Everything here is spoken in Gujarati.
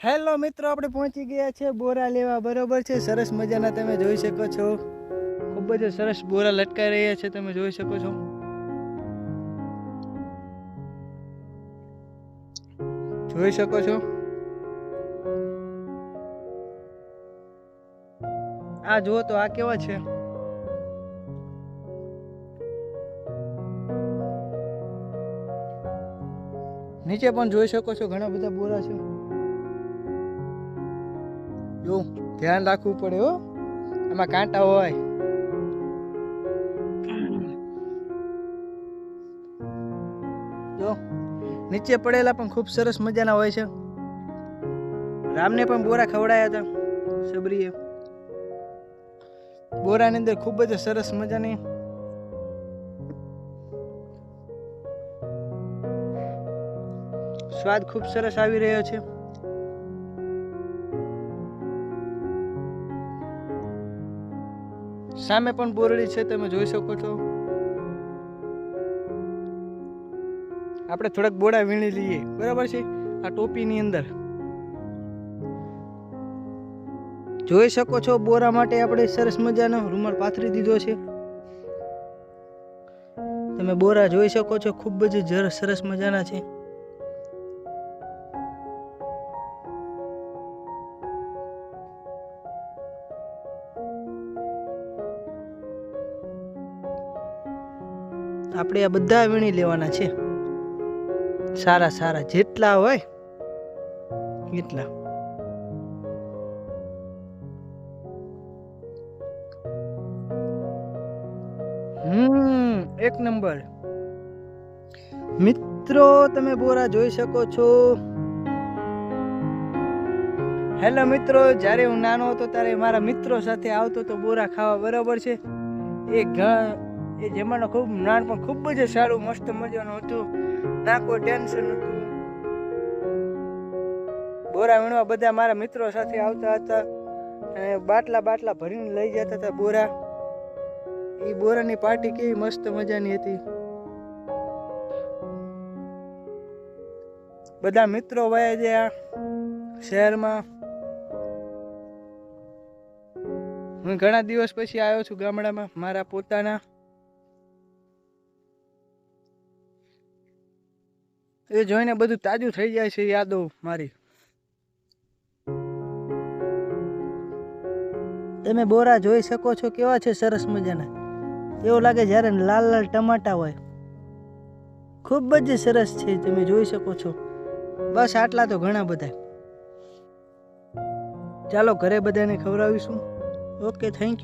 હેલો મિત્રો, આપણે પહોંચી ગયા છે બોરા લેવા. બરોબર છે, સરસ મજાના તમે જોઈ શકો છો. ખૂબ જ સરસ બોરા લટકાઈ રહ્યા છે, તમે જોઈ શકો છો. જોઈ શકો છો. આ જુઓ તો, આ કેવા છે. નીચે પણ જોઈ શકો છો, ઘણા બધા બોરા છે. જો ધ્યાન રાખવું પડે હો, એમાં કાંટા હોય. જો નીચે પડેલા પણ ખૂબ સરસ મજાના હોય છે. રામને પણ બોરા ખવડાયા હતા સબરીએ. બોરાની અંદર ખૂબ જ સરસ મજાની સ્વાદ ખૂબ સરસ આવી રહ્યો છે. સામે પણ બોરડી છે, તમે જોઈ શકો છો. આપણે થોડાક બોડા વીણી લઈએ, બરાબર છે. આ ટોપીની અંદર જોઈ શકો છો. બોરા માટે આપણે સરસ મજાનો રૂમાલ પાથરી દીધો છે. તમે બોરા જોઈ શકો છો, ખૂબ જ સરસ મજાના છે. આપણે આ બધા વીણી લેવાના છે, સારા સારા જેટલા હોય એટલા. એક નંબર. મિત્રો તમે બોરા જોઈ શકો છો. હેલો મિત્રો, જ્યારે હું નાનો હતો ત્યારે મારા મિત્રો સાથે આવતો તો બોરા ખાવા, બરાબર છે. એ જમાનો ખૂબ નાનપણ ખૂબ જ સારું મસ્ત મજાનું હતું, ના કોઈ ટેન્શન હતું. બોરા વીણવા બધા મારા મિત્રો સાથે આવતા હતા અને બાટલા ભરીને લઈ જતા હતા બોરા. એ બોરાની પાર્ટી કેવી મસ્ત મજાની હતી. બધા મિત્રો વયા ગયા શહેરમાં. હું ઘણા દિવસ પછી આવ્યો છું ગામડામાં મારા પોતાના. એ જોઈને બધું તાજું થઈ જાય છે, યાદો મારી. તમે બોરા જોઈ શકો છો, કેવા છે સરસ મજાના. એવું લાગે જ્યારે લાલ લાલ ટમાટા હોય. ખૂબ જ સરસ છે, તમે જોઈ શકો છો. બસ આટલા તો ઘણા બધા. ચાલો ઘરે બધાને ખવડાવીશું. Okay, thank you.